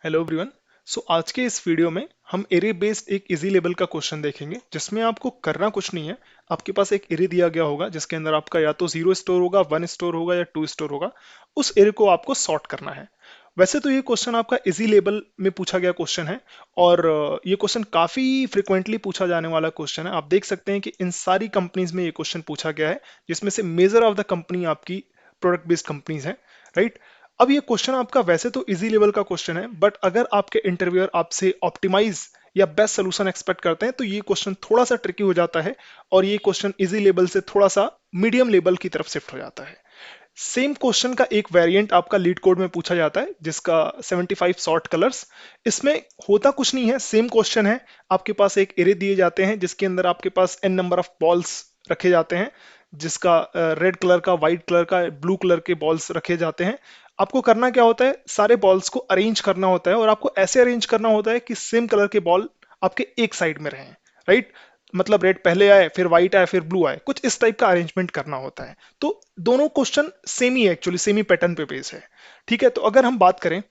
Hello everyone. आज के इस वीडियो में हम एरे बेस्ड एक इजी लेवल का क्वेश्चन देखेंगे जिसमें आपको करना कुछ नहीं है। आपके पास एक एरे दिया गया होगा जिसके अंदर आपका या तो जीरो स्टोर होगा, वन स्टोर होगा या टू स्टोर होगा। उस एरे को आपको सॉर्ट करना है। वैसे तो ये क्वेश्चन आपका इजी लेवल में पूछा गया क्वेश्चन है और ये क्वेश्चन काफी फ्रिक्वेंटली पूछा जाने वाला क्वेश्चन है। आप देख सकते हैं कि इन सारी कंपनीज में ये क्वेश्चन पूछा गया है जिसमें से मेजर ऑफ द कंपनी आपकी प्रोडक्ट बेस्ड कंपनीज हैं, राइट। अब ये क्वेश्चन आपका वैसे तो इजी लेवल का क्वेश्चन है, बट अगर आपके इंटरव्यूअर आपसे ऑप्टिमाइज या बेस्ट सोल्यूशन एक्सपेक्ट करते हैं तो ये क्वेश्चन थोड़ा सा ट्रिकी हो जाता है और ये क्वेश्चन इजी लेवल से थोड़ा सा मीडियम लेवल की तरफ शिफ्ट हो जाता है। सेम क्वेश्चन का एक वेरिएंट आपका लीड कोड में पूछा जाता है जिसका 75 सॉर्ट कलर्स। इसमें होता कुछ नहीं है, सेम क्वेश्चन है। आपके पास एक एरे दिए जाते हैं जिसके अंदर आपके पास n नंबर ऑफ बॉल्स रखे जाते हैं, जिसका रेड कलर का, व्हाइट कलर का, ब्लू कलर के बॉल्स रखे जाते हैं। आपको करना क्या होता है, सारे बॉल्स को अरेंज करना होता है और आपको ऐसे अरेंज करना होता है कि सेम कलर के बॉल आपके एक साइड में रहें, राइट। मतलब रेड पहले आए, फिर व्हाइट आए, फिर ब्लू आए, कुछ इस टाइप का अरेंजमेंट करना होता है। तो दोनों क्वेश्चन सेम ही है, एक्चुअली सेम ही पैटर्न पे बेस है। ठीक है, तो अगर हम बात करें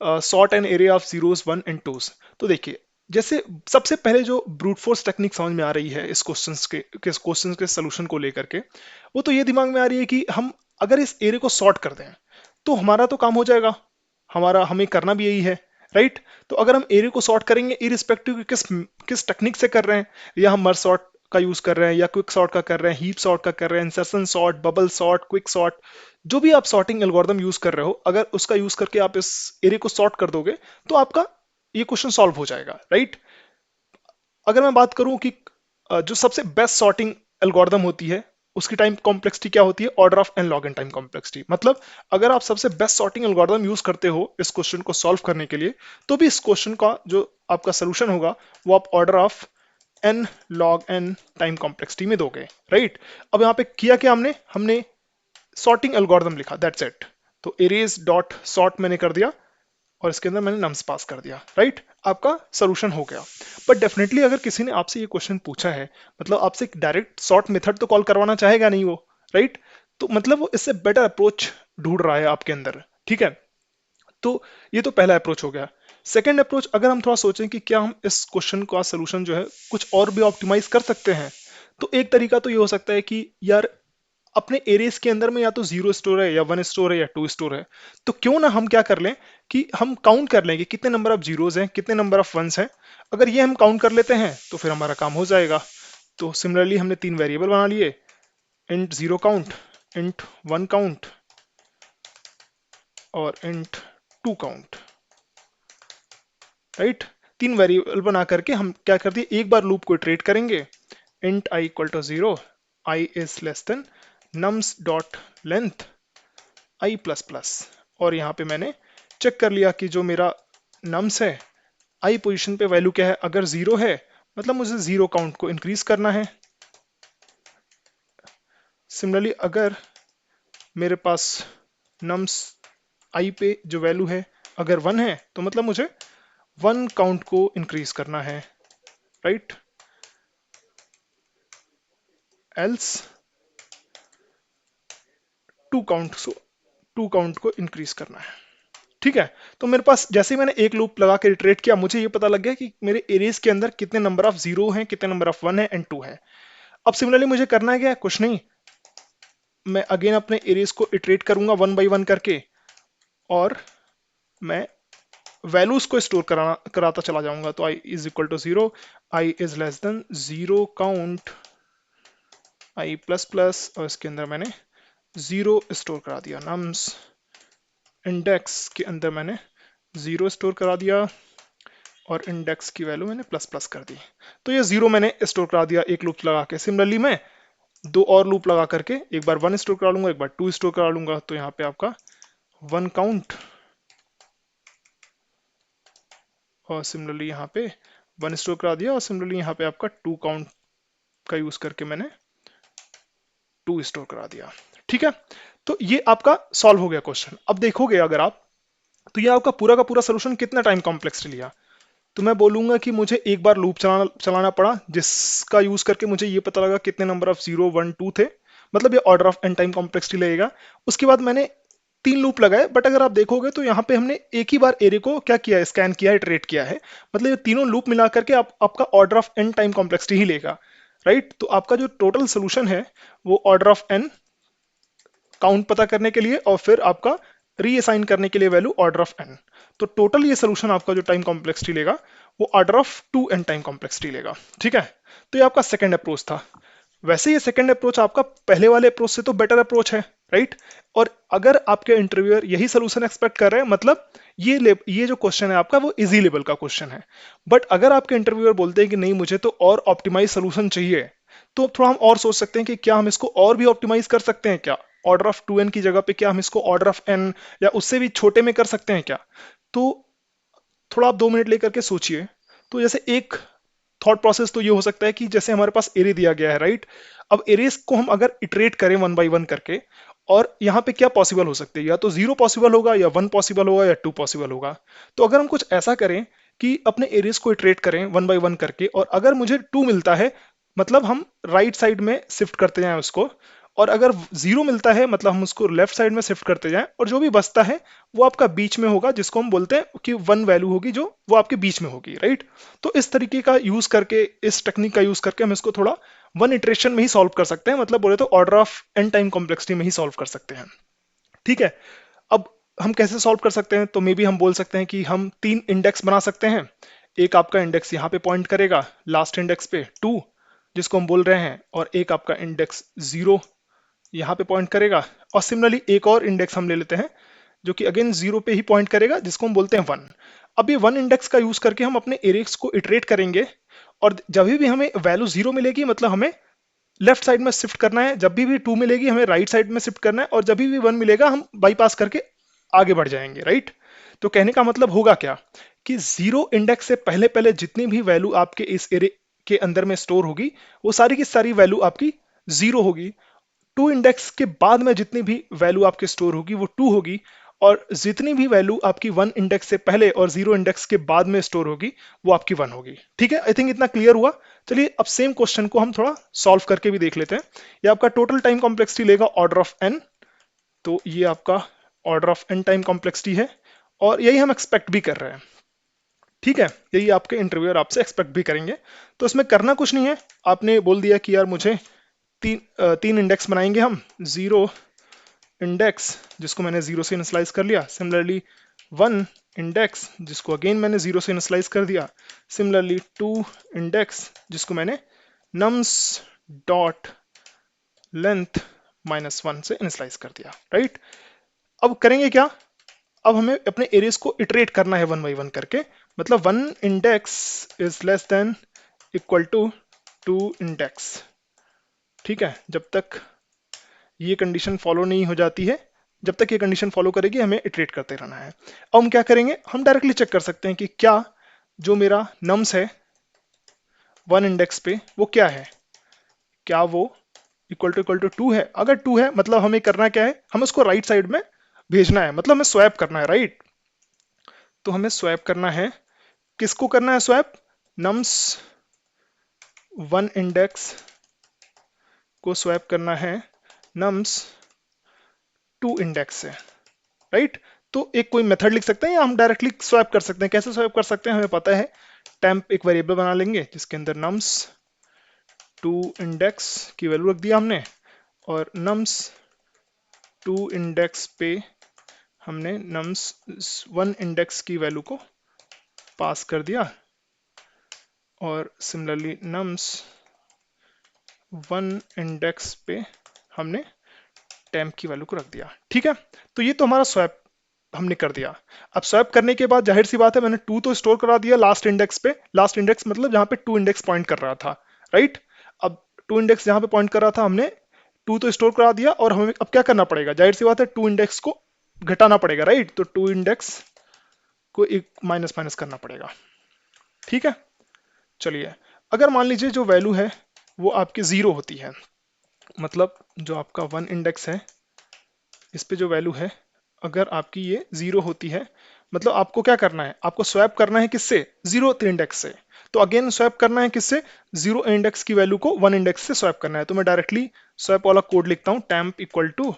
sort an array of zeros one and twos, तो देखिए जैसे सबसे पहले जो ब्रूट फोर्स टेक्निक समझ में आ रही है इस क्वेश्चंस के सलूशन को लेकर के, वो तो ये दिमाग में आ रही है कि हम अगर इस एरे को सॉर्ट कर दें तो हमारा तो काम हो जाएगा। हमारा हमें करना भी यही है, राइट। तो अगर हम एरे को सॉर्ट करेंगे इरिस्पेक्टिव किस किस टेक्निक से कर रहे हैं, या हम मर्ज सॉर्ट का यूज कर रहे हैं, या क्विक सॉर्ट का कर रहे हैं, हीप सॉर्ट का कर रहे हैं, insertion sort, bubble sort, quick sort, जो भी आप सॉर्टिंग एल्गोरिदम यूज कर रहे हो, अगर उसका यूज करके आप इस एरे को सॉर्ट कर दोगे तो आपका ये क्वेश्चन सॉल्व हो जाएगा, राइट। अगर मैं बात करूं कि जो सबसे बेस्ट सॉर्टिंग एल्गोरिदम होती है उसकी टाइम कॉम्प्लेक्सिटी क्या होती है, order of n log n time complexity. मतलब अगर आप सबसे बेस्ट सॉर्टिंग एल्गोरिदम यूज करते हो इस क्वेश्चन को सॉल्व करने के लिए, तो भी इस क्वेश्चन का जो आपका सोल्यूशन होगा वो आप order of n log n time complexity में दोगे, राइट। अब यहाँ पे किया क्या हमने हमने सॉर्टिंग एल्गोरिदम लिखा, दैट्स इट। तो एरेज डॉट सॉर्ट मैंने कर दिया और इसके अंदर मैंने नम्स पास कर दिया, राइट। आपका सोल्यूशन हो गया। बट डेफिनेटली अगर किसी ने आपसे ये क्वेश्चन पूछा है, मतलब आपसे डायरेक्ट सॉर्ट मेथड तो कॉल करवाना चाहेगा नहीं वो, राइट। तो मतलब वो इससे बेटर अप्रोच ढूंढ रहा है आपके अंदर, ठीक है। तो ये तो पहला अप्रोच हो गया। सेकेंड अप्रोच, अगर हम थोड़ा सोचें कि क्या हम इस क्वेश्चन का सोल्यूशन जो है कुछ और भी ऑप्टिमाइज कर सकते हैं, तो एक तरीका तो ये हो सकता है कि यार अपने एरियाज के अंदर में या तो जीरो स्टोर है, या वन स्टोर है, या टू स्टोर है। तो क्यों ना हम क्या कर लें कि हम काउंट कर लें कि कितने नंबर ऑफ जीरोज हैं, कितने नंबर ऑफ वंस हैं। अगर ये हम काउंट कर लेते हैं तो फिर हमारा काम हो जाएगा। तो सिमिलरली हमने तीन वेरिएबल बना लिए, int zero count, int one count और इंट टू काउंट, राइट। तीन वेरिएबल बना करके हम क्या कर दिए, एक बार लूप को इटरेट करेंगे, int i equal to zero, i is less than nums dot length i plus plus. और यहाँ पे मैंने चेक कर लिया कि जो मेरा नम्स है, आई पोजीशन पे वैल्यू क्या है, अगर जीरो है मतलब मुझे जीरो काउंट को इंक्रीज करना है। सिमिलरली अगर मेरे पास नम्स आई पे जो वैल्यू है अगर वन है तो मतलब मुझे वन काउंट को इंक्रीज करना है, राइट। एल्स टू काउंट को इंक्रीज करना है, ठीक है। तो मेरे पास जैसे ही मैंने एक लूप लगा के इटरेट किया, मुझे ये पता लग गया कि मेरे एरेज के अंदर कितने नंबर ऑफ जीरो हैं, कितने नंबर ऑफ वन है एंड टू है। अब सिमिलरली मुझे करना है क्या, कुछ नहीं, मैं अगेन अपने एरेज को इटरेट करूंगा वन बाई वन करके और मैं वैल्यूज को स्टोर कराता चला जाऊंगा। तो i is equal to zero, i is less than zero count i plus plus, और इसके अंदर मैंने जीरो स्टोर करा दिया, नम्स इंडेक्स के अंदर मैंने जीरो स्टोर करा दिया और इंडेक्स की वैल्यू मैंने प्लस प्लस कर दी। तो ये जीरो मैंने स्टोर करा दिया एक लूप लगा के। सिमिलरली मैं दो और लूप लगा करके एक बार वन स्टोर करा लूंगा, एक बार टू स्टोर करा लूंगा। तो यहाँ पे आपका वन काउंट और सिमिलरली यहाँ पे वन स्टोर करा दिया, और सिमिलरली यहाँ पे आपका टू काउंट का यूज करके मैंने टू स्टोर करा दिया, ठीक है। तो ये आपका सॉल्व हो गया क्वेश्चन। अब देखोगे अगर आप, तो ये आपका पूरा का पूरा सोल्यूशन कितना टाइम कॉम्प्लेक्स लिया। तो मैं बोलूंगा कि मुझे एक बार लूप चलाना पड़ा जिसका यूज करके मुझे ये पता लगा कितने number of zero one two थे। मतलब ये order of n time complexity लगेगा। उसके बाद मैंने 3 लूप लगाए, बट अगर आप देखोगे तो यहाँ पे हमने एक ही बार एरे को क्या किया है, स्कैन किया है, इटरेट किया है। मतलब ये तीनों लूप मिला करके आपका order of n time complexity ही लेगा, राइट। तो आपका जो टोटल सोल्यूशन है वो ऑर्डर ऑफ एन काउंट पता करने के लिए और फिर आपका रीअसाइन करने के लिए वैल्यू ऑर्डर ऑफ एन। तो टोटल ये सोल्यूशन आपका जो टाइम कॉम्प्लेक्सिटी लेगा वो order of 2n time complexity लेगा, ठीक है। तो ये आपका सेकंड अप्रोच था। वैसे ये सेकंड अप्रोच आपका पहले वाले अप्रोच से तो बेटर अप्रोच है, राइट। और अगर आपके इंटरव्यूअर यही सोल्यूशन एक्सपेक्ट कर रहे हैं, मतलब ये जो क्वेश्चन है आपका वो इजी लेवल का क्वेश्चन है। बट अगर आपके इंटरव्यूअर बोलते हैं कि नहीं मुझे तो और ऑप्टिमाइज सोल्यूशन चाहिए, तो थोड़ा हम और सोच सकते हैं कि क्या हम इसको और भी ऑप्टिमाइज कर सकते हैं क्या, ऑर्डर ऑफ 2n की जगह पे क्या हम इसको ऑर्डर ऑफ n या उससे भी छोटे में कर सकते हैं क्या। तो थोड़ा आप 2 मिनट लेकर के सोचिए। तो जैसे एक थॉट प्रोसेस तो ये हो सकता है कि जैसे हमारे पास एरे दिया गया है, राइट। अब एरेस को हम अगर इटरेट करें 1 बाई 1 करके, और यहाँ पे क्या पॉसिबल हो सकते हैं, या तो 0 पॉसिबल होगा, या 1 पॉसिबल होगा, या 2 पॉसिबल होगा। तो अगर हम कुछ ऐसा करें कि अपने एरेस को इटरेट करें 1 बाई 1 करके, और अगर मुझे 2 मिलता है मतलब हम राइट साइड में शिफ्ट करते जाएं उसको, और अगर 0 मिलता है मतलब हम उसको लेफ्ट साइड में शिफ्ट करते जाएं, और जो भी बचता है वो आपका बीच में होगा, जिसको हम बोलते हैं कि 1 वैल्यू होगी जो वो आपके बीच में होगी, राइट। तो इस तरीके का यूज करके, इस टेक्निक का यूज करके हम इसको थोड़ा 1 इटरेशन में ही सॉल्व कर सकते हैं, मतलब बोले तो order of n time complexity में ही सॉल्व कर सकते हैं, ठीक है। अब हम कैसे सॉल्व कर सकते हैं, तो मे बी हम बोल सकते हैं कि हम 3 इंडेक्स बना सकते हैं। एक आपका इंडेक्स यहाँ पे पॉइंट करेगा लास्ट इंडेक्स पे 2, जिसको हम बोल रहे हैं, और एक आपका इंडेक्स 0 यहाँ पे पॉइंट करेगा, और सिमिलरली एक और इंडेक्स हम ले लेते हैं जो कि अगेन 0 पे ही पॉइंट करेगा, जिसको हम बोलते हैं 1। अब ये 1 इंडेक्स का यूज करके हम अपने एरेक्स को इटरेट करेंगे, और जब भी हमें वैल्यू 0 मिलेगी मतलब हमें लेफ्ट साइड में शिफ्ट करना है, जब भी 2 मिलेगी हमें राइट साइड में शिफ्ट करना है, और जब भी 1 मिलेगा हम बाईपास करके आगे बढ़ जाएंगे, राइट। तो कहने का मतलब होगा क्या कि 0 इंडेक्स से पहले पहले जितनी भी वैल्यू आपके इस एरे के अंदर में स्टोर होगी वो सारी की सारी वैल्यू आपकी 0 होगी। 2 इंडेक्स के बाद में जितनी भी वैल्यू आपकी स्टोर होगी वो 2 होगी, और जितनी भी वैल्यू आपकी 1 इंडेक्स से पहले और 0 इंडेक्स के बाद में स्टोर होगी वो आपकी 1 होगी, ठीक है। आई थिंक इतना क्लियर हुआ। चलिए अब सेम क्वेश्चन को हम थोड़ा सॉल्व करके भी देख लेते हैं। ये आपका टोटल टाइम कॉम्प्लेक्सिटी लेगा ऑर्डर ऑफ n। तो ये आपका order of n time complexity है, और यही हम एक्सपेक्ट भी कर रहे हैं, ठीक है। यही आपके इंटरव्यूअर आपसे एक्सपेक्ट भी करेंगे। तो इसमें करना कुछ नहीं है, आपने बोल दिया कि यार मुझे तीन इंडेक्स बनाएंगे हम, 0 इंडेक्स जिसको मैंने 0 से इनिशियलाइज कर लिया, सिमिलरली 1 इंडेक्स जिसको अगेन मैंने 0 से इनिशियलाइज कर दिया, सिमिलरली 2 इंडेक्स जिसको मैंने नम्स डॉट लेंथ -1 से इनिशियलाइज कर दिया, राइट। अब करेंगे क्या, अब हमें अपने एरियाज को इटरेट करना है 1 बाई 1 करके, मतलब 1 index is less than equal to 2 index, ठीक है। जब तक ये कंडीशन फॉलो नहीं हो जाती है, जब तक ये कंडीशन फॉलो करेगी हमें इटरेट करते रहना है। अब हम क्या करेंगे, हम डायरेक्टली चेक कर सकते हैं कि क्या जो मेरा नम्स है 1 इंडेक्स पे वो क्या है, क्या वो इक्वल टू 2 है। अगर 2 है मतलब हमें करना क्या है, हमें उसको राइट साइड में भेजना है, मतलब हमें स्वैप करना है, राइट। तो हमें स्वैप करना है, किसको करना है स्वैप, नम्स 1 इंडेक्स को स्वैप करना है नम्स 2 इंडेक्स से, राइट। तो एक कोई मेथड लिख सकते हैं या हम डायरेक्टली स्वैप कर सकते हैं। कैसे स्वैप कर सकते हैं हमें पता है, टेम्प एक वेरिएबल बना लेंगे जिसके अंदर nums 2 इंडेक्स की वैल्यू रख दिया हमने, और nums 2 इंडेक्स पे हमने nums 1 इंडेक्स की वैल्यू को पास कर दिया, और सिमिलरली nums 1 इंडेक्स पे हमने टेम्प की वैल्यू को रख दिया, ठीक है। तो ये तो हमारा स्वैप हमने कर दिया। अब स्वैप करने के बाद जाहिर सी बात है मैंने 2 तो स्टोर करा दिया लास्ट इंडेक्स पे, लास्ट इंडेक्स मतलब जहां पे 2 इंडेक्स पॉइंट कर रहा था, राइट। अब 2 इंडेक्स जहां पे पॉइंट कर रहा था हमने 2 तो स्टोर करा दिया, और हमें अब क्या करना पड़ेगा, जाहिर सी बात है 2 इंडेक्स को घटाना पड़ेगा, राइट। तो 2 इंडेक्स को एक माइनस माइनस करना पड़ेगा, ठीक है। चलिए अगर मान लीजिए जो वैल्यू है वो आपकी 0 होती है, मतलब जो आपका 1 इंडेक्स है इस पे जो वैल्यू है अगर आपकी ये 0 होती है, मतलब आपको क्या करना है, आपको स्वैप करना है किससे, 0 इंडेक्स से। तो अगेन स्वैप करना है किससे, 0 इंडेक्स की वैल्यू को 1 इंडेक्स से स्वैप करना है। तो मैं डायरेक्टली स्वैप वाला कोड लिखता हूँ, temp equal to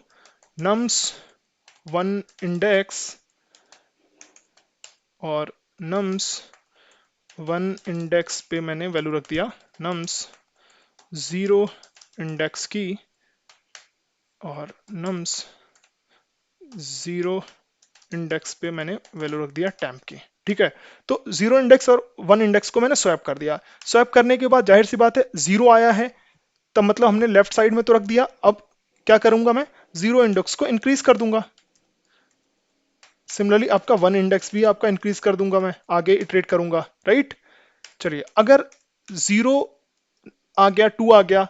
nums one index और नम्स वन इंडेक्स पे मैंने वैल्यू रख दिया नम्स जीरो इंडेक्स की और नम्स जीरो इंडेक्स पे मैंने वैल्यू रख दिया टेम्प की। ठीक है, तो जीरो इंडेक्स और वन इंडेक्स को मैंने स्वैप कर दिया। स्वैप करने के बाद जाहिर सी बात है जीरो आया है, तब मतलब हमने लेफ्ट साइड में तो रख दिया। अब क्या करूंगा मैं, जीरो इंडेक्स को इंक्रीज कर दूंगा। सिमिलरली आपका वन इंडेक्स भी आपका इंक्रीज कर दूंगा, मैं आगे इटरेट करूंगा, राइट। चलिए, अगर जीरो आ गया, टू आ गया,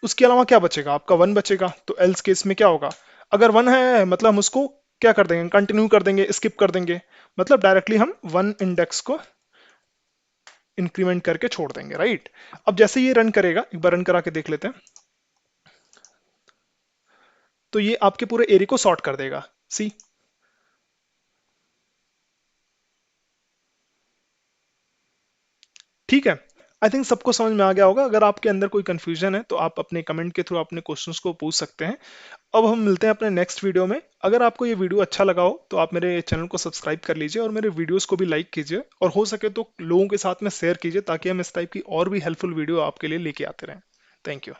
उसके अलावा क्या बचेगा, आपका वन बचेगा। तो एल्स केस में क्या होगा, अगर वन है मतलब हम उसको क्या कर देंगे, कंटिन्यू कर देंगे, स्किप कर देंगे, मतलब डायरेक्टली हम वन इंडेक्स को इंक्रीमेंट करके छोड़ देंगे, राइट। अब जैसे ये रन करेगा, एक बार रन करा के देख लेते हैं, तो ये आपके पूरे एरिया को सॉर्ट कर देगा। सी, ठीक है। आई थिंक सबको समझ में आ गया होगा। अगर आपके अंदर कोई कंफ्यूजन है तो आप अपने कमेंट के थ्रू अपने क्वेश्चंस को पूछ सकते हैं। अब हम मिलते हैं अपने नेक्स्ट वीडियो में। अगर आपको ये वीडियो अच्छा लगा हो तो आप मेरे चैनल को सब्सक्राइब कर लीजिए और मेरे वीडियोस को भी लाइक कीजिए, और हो सके तो लोगों के साथ में शेयर कीजिए, ताकि हम इस टाइप की और भी हेल्पफुल वीडियो आपके लिए लेके आते रहें। Thank you.